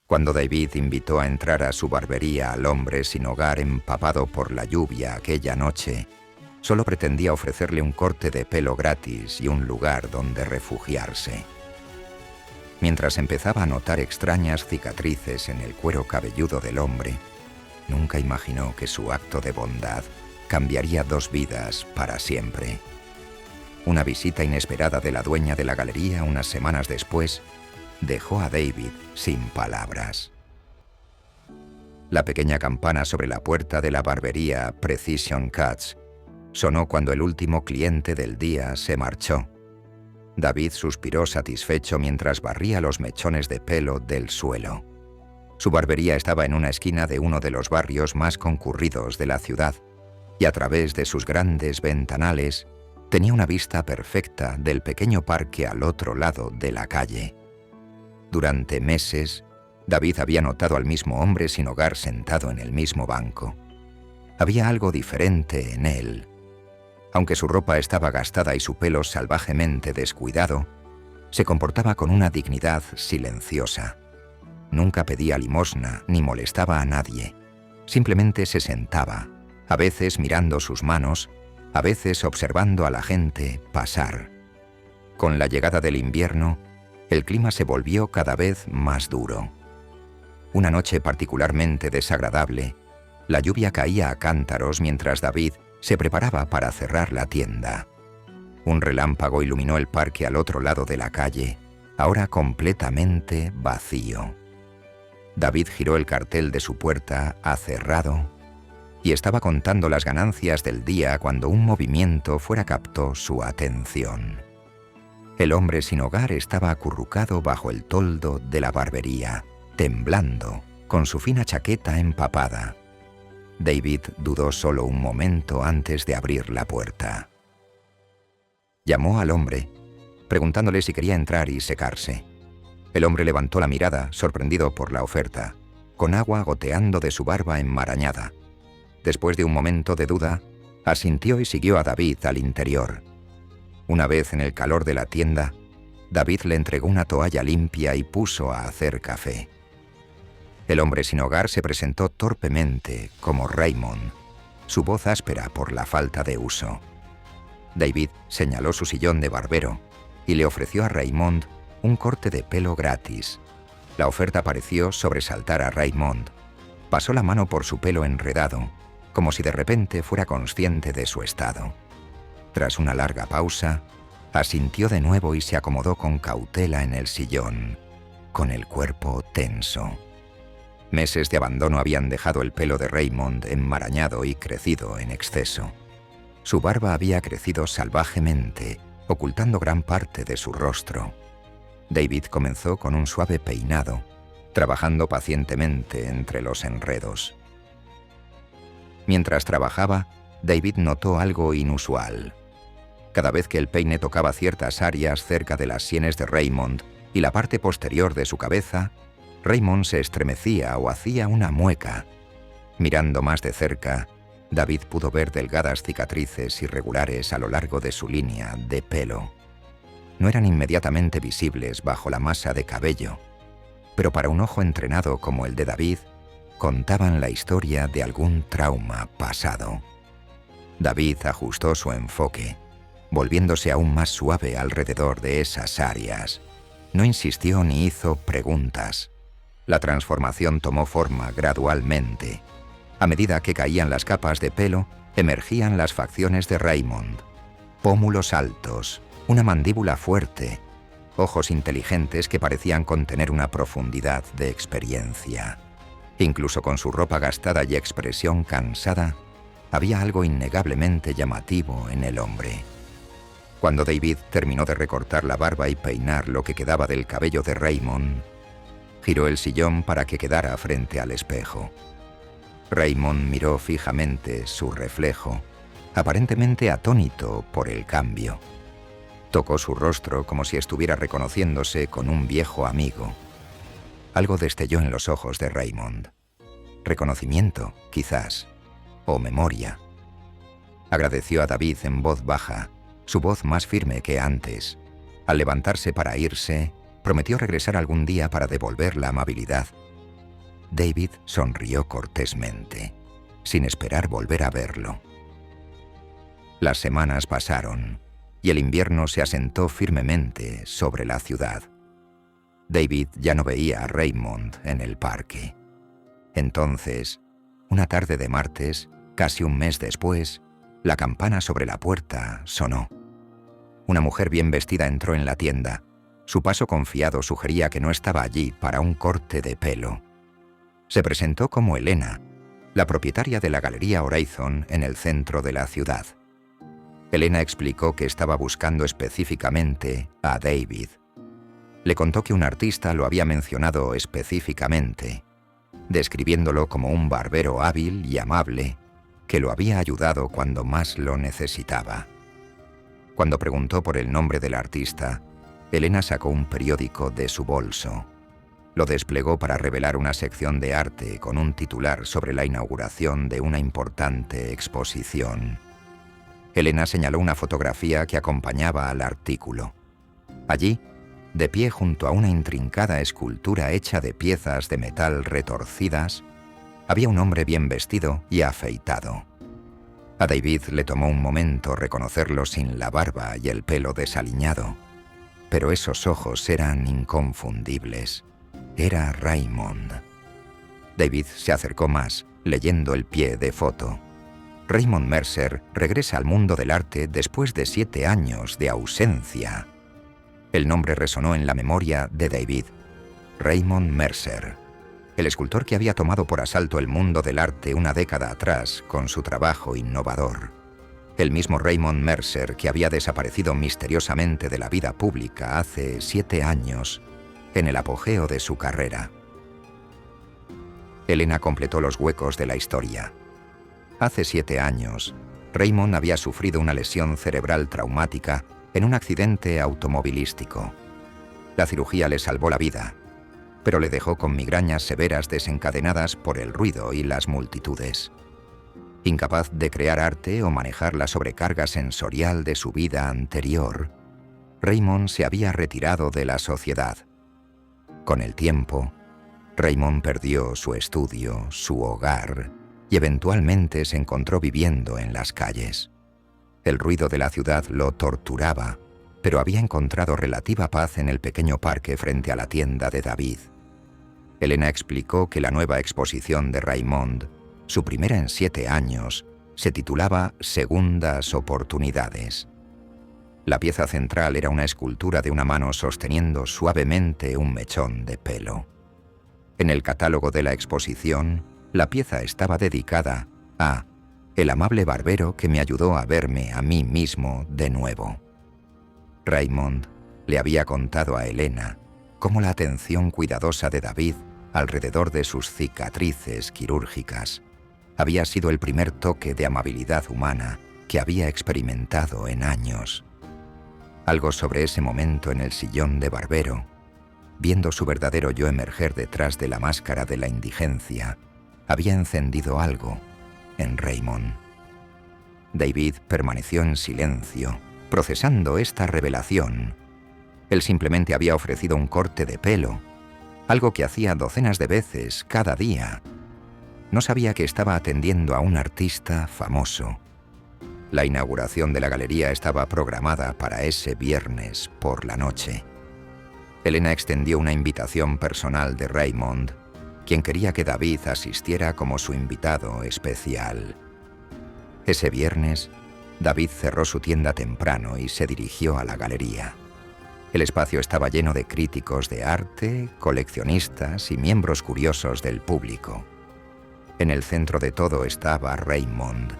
Cuando David invitó a entrar a su barbería al hombre sin hogar empapado por la lluvia aquella noche, solo pretendía ofrecerle un corte de pelo gratis y un lugar donde refugiarse. Mientras empezaba a notar extrañas cicatrices en el cuero cabelludo del hombre, nunca imaginó que su acto de bondad cambiaría 2 vidas para siempre. Una visita inesperada de la dueña de la galería unas semanas después dejó a David sin palabras. La pequeña campana sobre la puerta de la barbería Precision Cuts sonó cuando el último cliente del día se marchó. David suspiró satisfecho mientras barría los mechones de pelo del suelo. Su barbería estaba en una esquina de uno de los barrios más concurridos de la ciudad, y a través de sus grandes ventanales tenía una vista perfecta del pequeño parque al otro lado de la calle. Durante meses, David había notado al mismo hombre sin hogar sentado en el mismo banco. Había algo diferente en él. Aunque su ropa estaba gastada y su pelo salvajemente descuidado, se comportaba con una dignidad silenciosa. Nunca pedía limosna ni molestaba a nadie. Simplemente se sentaba, a veces mirando sus manos, a veces observando a la gente pasar. Con la llegada del invierno, el clima se volvió cada vez más duro. Una noche particularmente desagradable, la lluvia caía a cántaros mientras David se preparaba para cerrar la tienda. Un relámpago iluminó el parque al otro lado de la calle, ahora completamente vacío. David giró el cartel de su puerta a cerrado y estaba contando las ganancias del día cuando un movimiento fuera captó su atención. El hombre sin hogar estaba acurrucado bajo el toldo de la barbería, temblando, con su fina chaqueta empapada. David dudó solo un momento antes de abrir la puerta. Llamó al hombre, preguntándole si quería entrar y secarse. El hombre levantó la mirada, sorprendido por la oferta, con agua goteando de su barba enmarañada. Después de un momento de duda, asintió y siguió a David al interior. Una vez en el calor de la tienda, David le entregó una toalla limpia y puso a hacer café. El hombre sin hogar se presentó torpemente como Raymond, su voz áspera por la falta de uso. David señaló su sillón de barbero y le ofreció a Raymond un corte de pelo gratis. La oferta pareció sobresaltar a Raymond. Pasó la mano por su pelo enredado, como si de repente fuera consciente de su estado. Tras una larga pausa, asintió de nuevo y se acomodó con cautela en el sillón, con el cuerpo tenso. Meses de abandono habían dejado el pelo de Raymond enmarañado y crecido en exceso. Su barba había crecido salvajemente, ocultando gran parte de su rostro. David comenzó con un suave peinado, trabajando pacientemente entre los enredos. Mientras trabajaba, David notó algo inusual. Cada vez que el peine tocaba ciertas áreas cerca de las sienes de Raymond y la parte posterior de su cabeza, Raymond se estremecía o hacía una mueca. Mirando más de cerca, David pudo ver delgadas cicatrices irregulares a lo largo de su línea de pelo. No eran inmediatamente visibles bajo la masa de cabello, pero para un ojo entrenado como el de David, contaban la historia de algún trauma pasado. David ajustó su enfoque, volviéndose aún más suave alrededor de esas áreas. No insistió ni hizo preguntas. La transformación tomó forma gradualmente. A medida que caían las capas de pelo, emergían las facciones de Raymond. Pómulos altos, una mandíbula fuerte, ojos inteligentes que parecían contener una profundidad de experiencia. Incluso con su ropa gastada y expresión cansada, había algo innegablemente llamativo en el hombre. Cuando David terminó de recortar la barba y peinar lo que quedaba del cabello de Raymond, giró el sillón para que quedara frente al espejo. Raymond miró fijamente su reflejo, aparentemente atónito por el cambio. Tocó su rostro como si estuviera reconociéndose con un viejo amigo. Algo destelló en los ojos de Raymond. Reconocimiento, quizás, o memoria. Agradeció a David en voz baja, su voz más firme que antes. Al levantarse para irse, prometió regresar algún día para devolver la amabilidad, David sonrió cortésmente, sin esperar volver a verlo. Las semanas pasaron y el invierno se asentó firmemente sobre la ciudad. David ya no veía a Raymond en el parque. Entonces, una tarde de martes, casi un mes después, la campana sobre la puerta sonó. Una mujer bien vestida entró en la tienda. Su paso confiado sugería que no estaba allí para un corte de pelo. Se presentó como Elena, la propietaria de la Galería Horizon en el centro de la ciudad. Elena explicó que estaba buscando específicamente a David. Le contó que un artista lo había mencionado específicamente, describiéndolo como un barbero hábil y amable que lo había ayudado cuando más lo necesitaba. Cuando preguntó por el nombre del artista, Elena sacó un periódico de su bolso. Lo desplegó para revelar una sección de arte con un titular sobre la inauguración de una importante exposición. Elena señaló una fotografía que acompañaba al artículo. Allí, de pie junto a una intrincada escultura hecha de piezas de metal retorcidas, había un hombre bien vestido y afeitado. A David le tomó un momento reconocerlo sin la barba y el pelo desaliñado, pero esos ojos eran inconfundibles. Era Raymond. David se acercó más, leyendo el pie de foto. Raymond Mercer regresa al mundo del arte después de 7 años de ausencia. El nombre resonó en la memoria de David. Raymond Mercer, el escultor que había tomado por asalto el mundo del arte una década atrás con su trabajo innovador. El mismo Raymond Mercer que había desaparecido misteriosamente de la vida pública hace 7 años, en el apogeo de su carrera. Elena completó los huecos de la historia. Hace 7 años, Raymond había sufrido una lesión cerebral traumática en un accidente automovilístico. La cirugía le salvó la vida, pero le dejó con migrañas severas desencadenadas por el ruido y las multitudes. Incapaz de crear arte o manejar la sobrecarga sensorial de su vida anterior, Raymond se había retirado de la sociedad. Con el tiempo, Raymond perdió su estudio, su hogar, y eventualmente se encontró viviendo en las calles. El ruido de la ciudad lo torturaba, pero había encontrado relativa paz en el pequeño parque frente a la tienda de David. Elena explicó que la nueva exposición de Raymond, su primera en 7 años, se titulaba Segundas Oportunidades. La pieza central era una escultura de una mano sosteniendo suavemente un mechón de pelo. En el catálogo de la exposición, la pieza estaba dedicada a el amable barbero que me ayudó a verme a mí mismo de nuevo. Raymond le había contado a Elena cómo la atención cuidadosa de David alrededor de sus cicatrices quirúrgicas había sido el primer toque de amabilidad humana que había experimentado en años. Algo sobre ese momento en el sillón de barbero, viendo su verdadero yo emerger detrás de la máscara de la indigencia, había encendido algo en Raymond. David permaneció en silencio, procesando esta revelación. Él simplemente había ofrecido un corte de pelo, algo que hacía docenas de veces cada día. No sabía que estaba atendiendo a un artista famoso. La inauguración de la galería estaba programada para ese viernes por la noche. Elena extendió una invitación personal de Raymond, quien quería que David asistiera como su invitado especial. Ese viernes, David cerró su tienda temprano y se dirigió a la galería. El espacio estaba lleno de críticos de arte, coleccionistas y miembros curiosos del público. En el centro de todo estaba Raymond,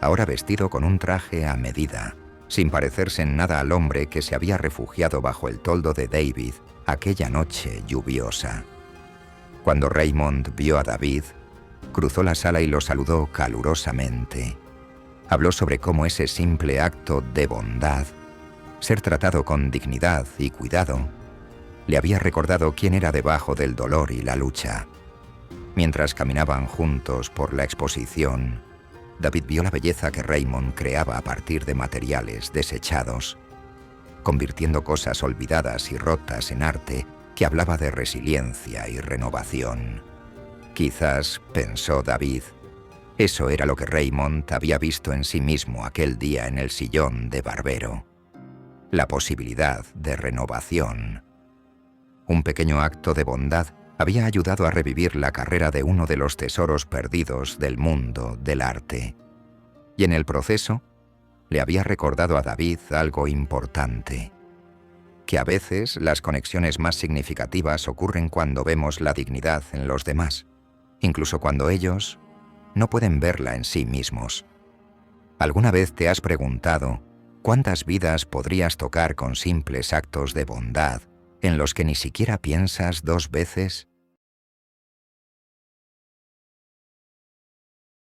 ahora vestido con un traje a medida, sin parecerse en nada al hombre que se había refugiado bajo el toldo de David aquella noche lluviosa. Cuando Raymond vio a David, cruzó la sala y lo saludó calurosamente. Habló sobre cómo ese simple acto de bondad, ser tratado con dignidad y cuidado, le había recordado quién era debajo del dolor y la lucha. Mientras caminaban juntos por la exposición, David vio la belleza que Raymond creaba a partir de materiales desechados, convirtiendo cosas olvidadas y rotas en arte que hablaba de resiliencia y renovación, Quizás, pensó David, eso era lo que Raymond había visto en sí mismo aquel día en el sillón de barbero. La posibilidad de renovación. Un pequeño acto de bondad había ayudado a revivir la carrera de uno de los tesoros perdidos del mundo del arte. Y en el proceso, le había recordado a David algo importante, que a veces las conexiones más significativas ocurren cuando vemos la dignidad en los demás, incluso cuando ellos no pueden verla en sí mismos. ¿Alguna vez te has preguntado cuántas vidas podrías tocar con simples actos de bondad en los que ni siquiera piensas dos veces?